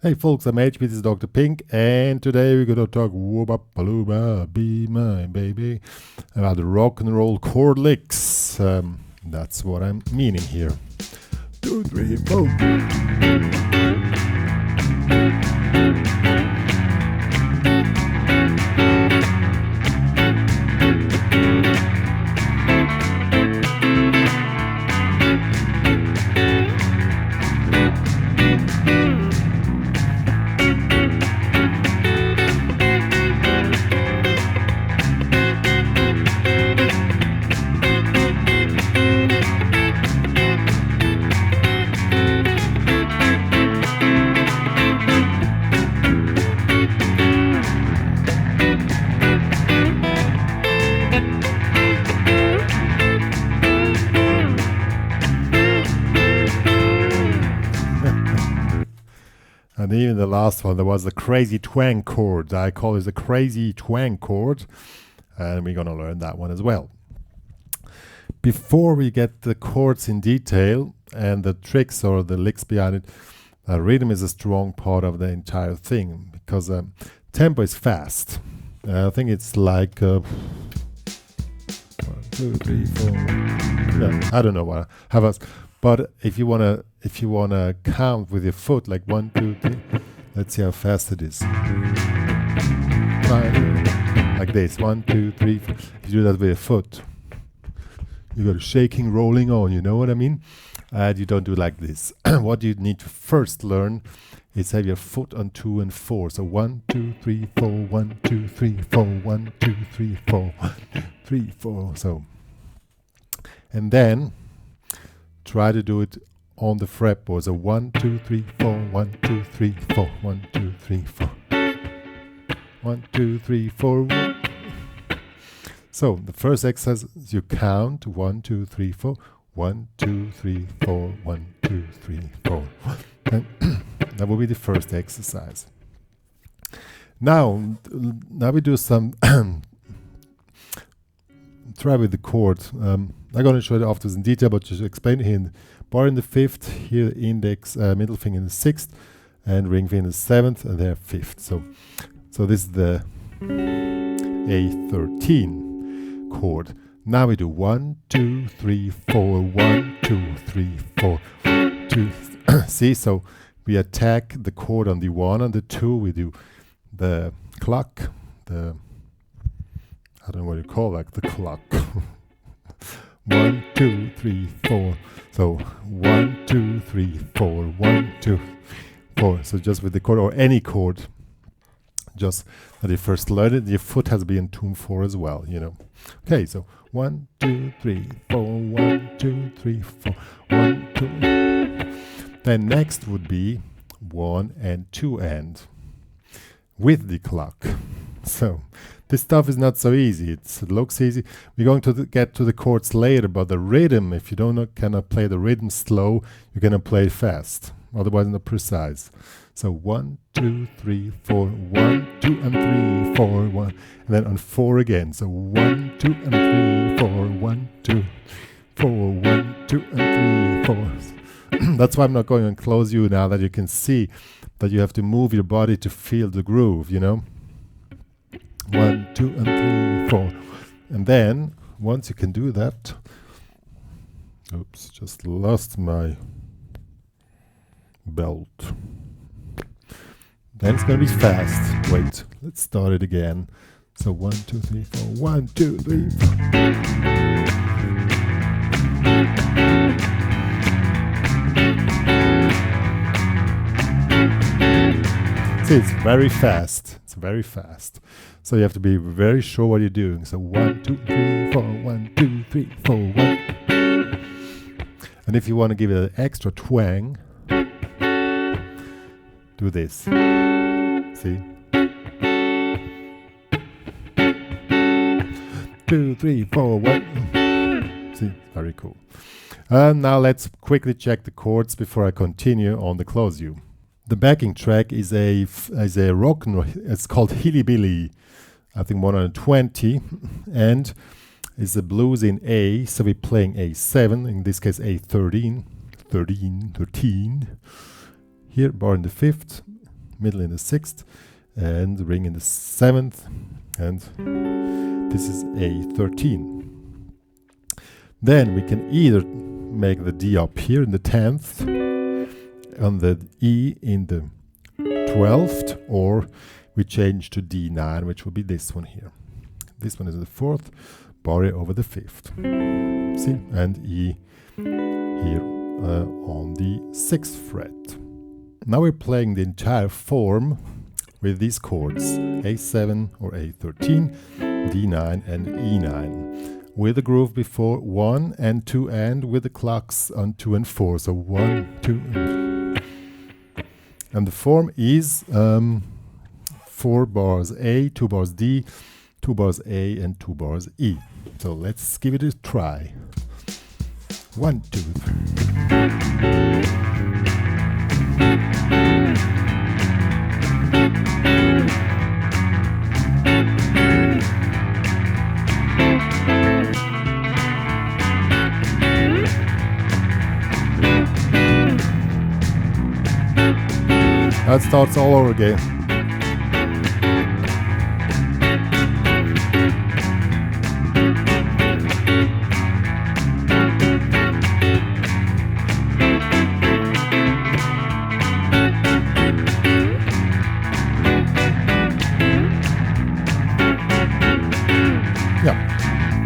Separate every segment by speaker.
Speaker 1: Hey folks, I'm HP, this is Dr. Pink, and today we're gonna talk whoop-a-palooba, be my baby, about the rock and roll chord licks. That's what I'm meaning here. 2, 3, 4. And even the last one, there was the crazy twang chord. I call it the crazy twang chord, and we're gonna learn that one as well. Before we get the chords in detail and the tricks or the licks behind it, rhythm is a strong part of the entire thing because tempo is fast. I think it's like 1, 2, 3, 4. Yeah, I don't know what have us, but if you wanna count with your foot, like 1, 2, 3, let's see how fast it is. Like this, 1, 2, 3, 4. If you do that with your foot, you got a shaking, rolling on. You know what I mean? And you don't do like this. What you need to first learn is have your foot on 2 and 4. So 1, 2, 3, 4, 1, 2, 3, 4, 1, 2, 3, 4, 1, 2, 3, 4. So, and then try to do it on the fretboard. So 1, 2, 3, 4, 1, 2, 3, 4, 1, 2, 3, 4. 1, 2, 3, 4. So the first exercise is you count 1, 2, 3, 4. 1, 2, 3, 4, 1, 2, 3, 4. And that will be the first exercise. Now we do some try with the chord. I'm going to show it afterwards in detail, but just explain it here. Bar in the 5th, here the index, middle finger in the 6th, and ring finger in the 7th, and there 5th. So this is the A13 chord. Now we do 1, 2, 3, 4, 1, 2, 3, 4, 2. See, so we attack the chord on the 1 and the 2. We do the clock, I don't know what you call that, the clock. 1, 2, 3, 4. So 1, 2, 3, 4, 1, 2, 4. So just with the chord or any chord, just that you first learn it, your foot has to be in tune 4 as well, you know. Okay, so 1, 2, 3, 4, 1, 2, 3, 4, 1, 2. Then next would be 1 and 2 and with the clock. So this stuff is not so easy. It looks easy. We're going to get to the chords later, but the rhythm, if you cannot play the rhythm slow, you're going to play it fast. Otherwise, not precise. So 1, 2, 3, 4, 1, 2, and 3, 4, 1. And then on 4 again. So 1, 2, and 3, 4, 1, 2, 4, 1, 2, and 3, 4. That's why I'm not going to close you now, that you can see that you have to move your body to feel the groove, you know. 1, 2, and 3, 4. And then, once you can do that, oops, just lost my belt. Then it's going to be fast. Wait, let's start it again. So 1, 2, 3, 4, 1, 2, 3, 4. See, it's very fast. It's very fast. So you have to be very sure what you're doing. So 1, 2, 3, 4, 1, 2, 3, 4, 1. And if you want to give it an extra twang, do this. See? 2, 3, 4, 1. See? Very cool. And now let's quickly check the chords before I continue on the close you. The backing track is a rock and roll. It's called Hilly Billy, I think 120, and it's a blues in A, so we're playing A7, in this case A13, 13. Here, bar in the 5th, middle in the 6th, and the ring in the 7th, and this is A13. Then we can either make the D up here in the 10th, on the E in the 12th, or we change to D9, which will be this one here. This one is the 4th, barre over the 5th. See? And E here on the 6th fret. Now we're playing the entire form with these chords, A7 or A13, D9 and E9. With the groove before 1 and 2, and with the clocks on 2 and 4. So 1, 2, and the form is 4 bars A, 2 bars D, 2 bars A, and 2 bars E. So let's give it a try. 1, 2, 3. That starts all over again. Yeah.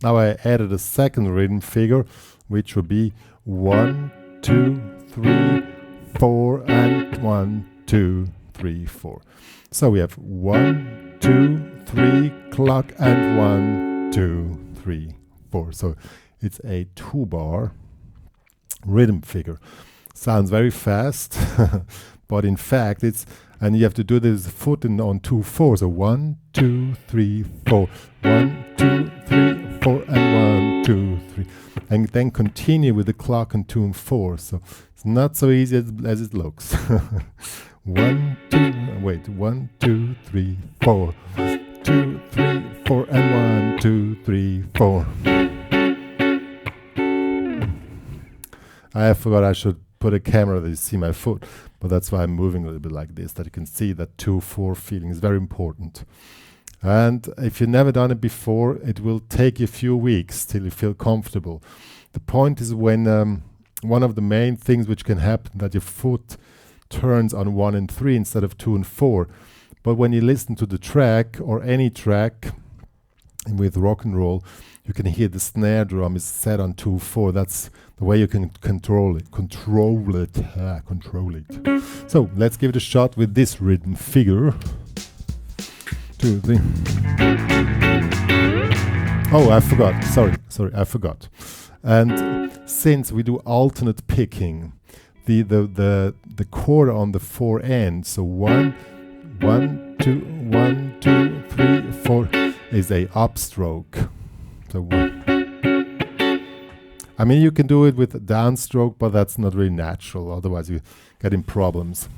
Speaker 1: Now I added a second rhythm figure, which would be 1, 2, 3, 4, and 1, 2, 3, 4. So we have 1, 2, 3, clock, and 1, 2, 3, 4. So it's a 2-bar rhythm figure. Sounds very fast, but in fact it's, and you have to do this foot on 2, 4. So 1, 2, 3, 4. 1, 2, 3, 4, and 1, 2, 3. And then continue with the clock on 2 and 4. So it's not so easy as it looks. 1, 2, wait, 1, 2, 3, 4. 2, 3, 4, and 1, 2, 3, 4. I forgot I should put a camera that you see my foot, but that's why I'm moving a little bit like this, that you can see that 2-4 feeling is very important. And if you've never done it before, it will take you a few weeks till you feel comfortable. The point is when one of the main things which can happen that your foot turns on 1 and 3 instead of 2 and 4. But when you listen to the track or any track with rock and roll, you can hear the snare drum is set on 2/4. That's the way you can control it. Control it. So let's give it a shot with this rhythm figure. 2, 3. Oh, I forgot. Sorry, I forgot. And since we do alternate picking, the chord on the 4 ends, so 1, 1, 2, 1, 2, 3, 4 is a upstroke. So 1. I mean, you can do it with a downstroke, but that's not really natural. Otherwise, you get in problems.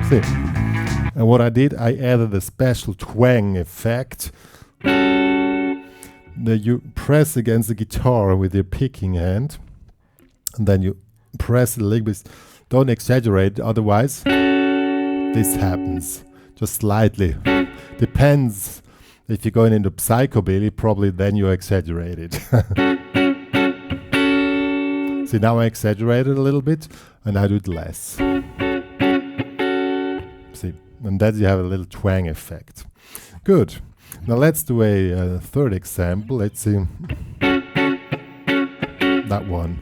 Speaker 1: See. And what I did, I added a special twang effect that you press against the guitar with your picking hand, and then you press it a little bit. Don't exaggerate, otherwise this happens. Just slightly. Depends. If you're going into psychobilly, probably then you exaggerate it. See, now I exaggerated a little bit, and I do it less. See, and then you have a little twang effect. Good. Now let's do a third example. Let's see that one.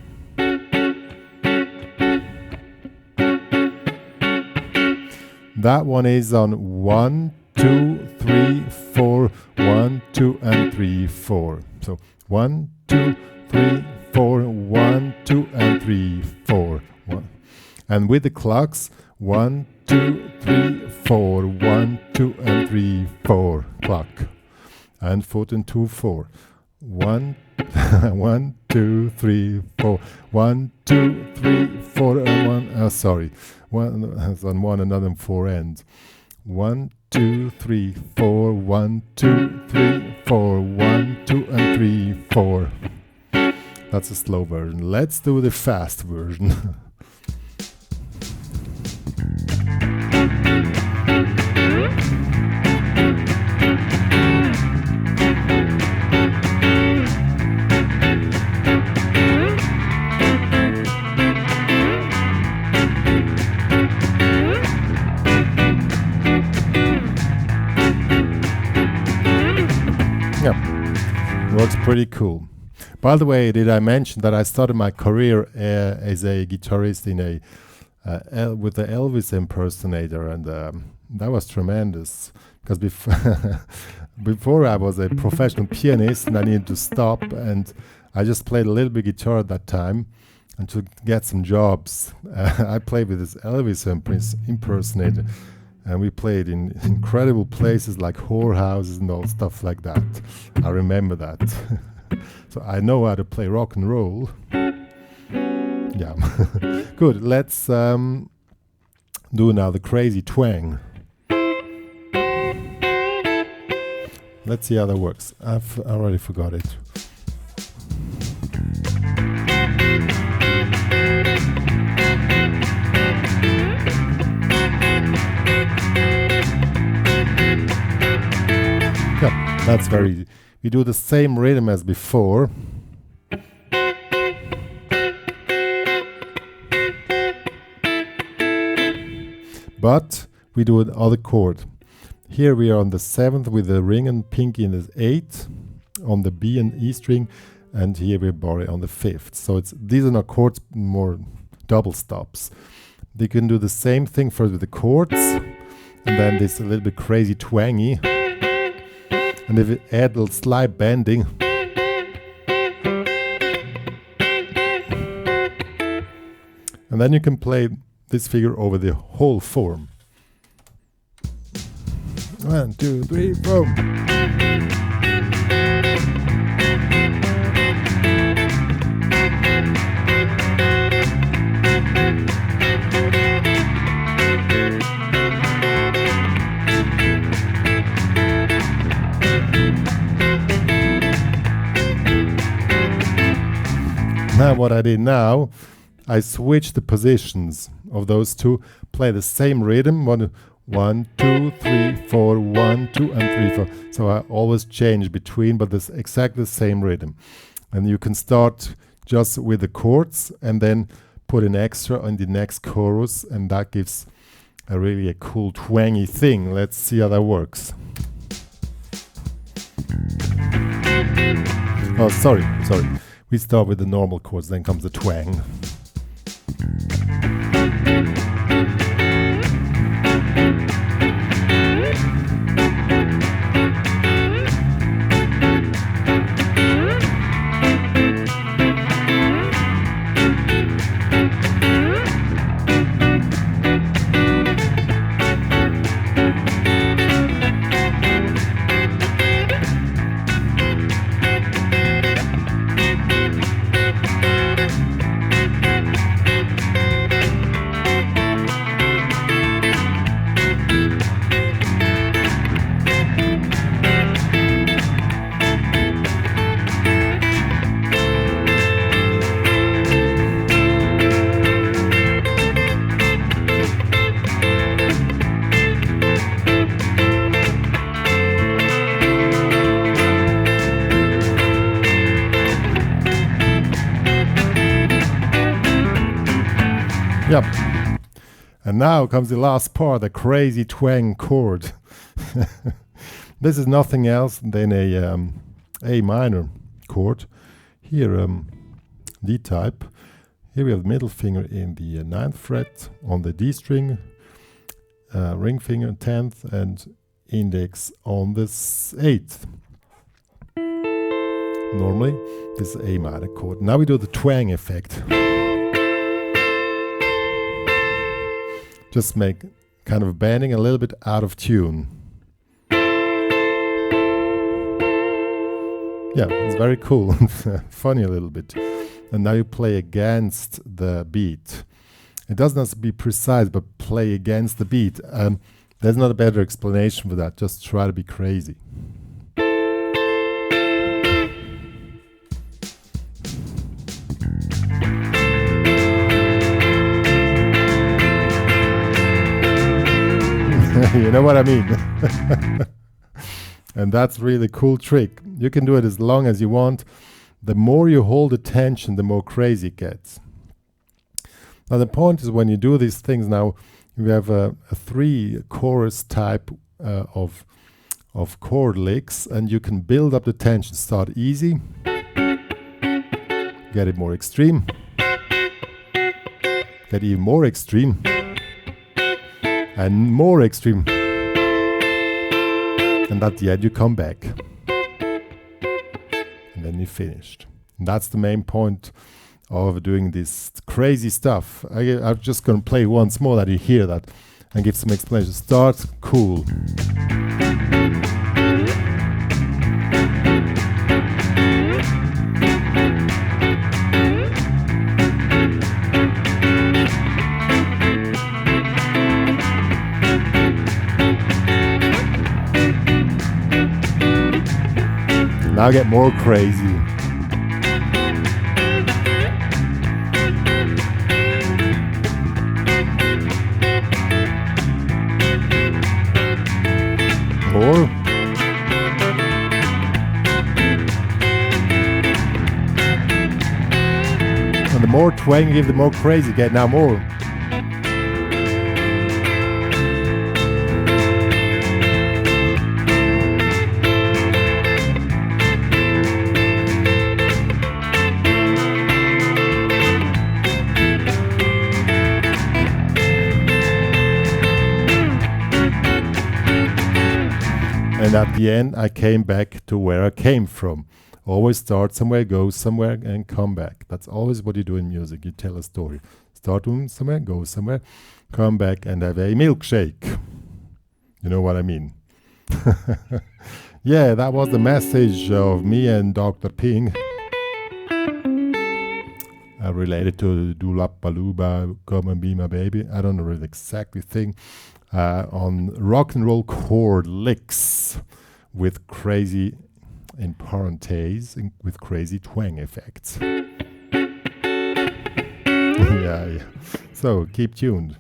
Speaker 1: That one is on 1, 2, 3, 4, 1, 2, and 3, 4. So 1, 2, 3, 4, 1, 2, and 3, 4. 1. And with the clocks, 1, 2, 3, 4, 1, 2, and 3, 4. Clock. And foot and 2, 4. 1, 1, 2, 3, 4. 1, 2, 3, 4, and 1. Sorry, one has on one another 4 ends. 1, 2, 3, 4. 1, 2, 3, 4. 1, 2, and 3, 4. That's a slow version. Let's do the fast version. Yeah, works pretty cool. By the way, did I mention that I started my career as a guitarist in with the Elvis impersonator, and that was tremendous because before I was a professional pianist and I needed to stop, and I just played a little bit guitar at that time, and to get some jobs, I played with this Elvis impersonator. And we played in incredible places like whorehouses and all stuff like that. I remember that. So I know how to play rock and roll. Yeah. Good. Let's do now the crazy twang. Let's see how that works. I've already forgot it. Yeah, that's very... We do the same rhythm as before. But we do another chord. Here we are on the 7th with the ring and pinky in the 8th, on the B and E string, and here we're borrowing on the 5th. So these are not chords, more double stops. They can do the same thing first with the chords, and then this a little bit crazy twangy. And if you add a little slight bending, and then you can play this figure over the whole form. 1, 2, 3, 4. Now what I did now, I switched the positions of those two, play the same rhythm, 1, 2, 3, 4, 1, 2, and 3, 4. So I always change between, but it's exactly the same rhythm. And you can start just with the chords and then put an extra on the next chorus, and that gives a really cool twangy thing. Let's see how that works. Oh, sorry. We start with the normal chords, then comes the twang. Yep. And now comes the last part, the crazy twang chord. This is nothing else than a minor chord. Here, D type. Here we have the middle finger in the 9th fret on the D string, ring finger 10th, and index on the 8th. Normally, this is A minor chord. Now we do the twang effect. Just make kind of bending a little bit out of tune. Yeah, it's very cool. Funny a little bit. And now you play against the beat. It doesn't have to be precise, but play against the beat. There's not a better explanation for that. Just try to be crazy. You know what I mean? And that's really cool trick. You can do it as long as you want. The more you hold the tension, the more crazy it gets. Now the point is, when you do these things now, you have a 3 chorus type of chord licks, and you can build up the tension. Start easy, get it more extreme, get even more extreme, and more extreme. And at the end you come back. And then you finished. And that's the main point of doing this crazy stuff. I'm just going to play once more that you hear that and give some explanation. Start cool. Now get more crazy. More. And the more twang you give, the more crazy you get. Now more. And at the end, I came back to where I came from. Always start somewhere, go somewhere, and come back. That's always what you do in music. You tell a story. Start doing somewhere, go somewhere, come back, and have a milkshake. You know what I mean? Yeah, that was the message of me and Dr. Ping. Related to Dulappaluba, Come and Be My Baby. I don't know really exactly thing. On rock and roll chord licks with crazy, in parentheses, with crazy twang effects. Yeah. So keep tuned.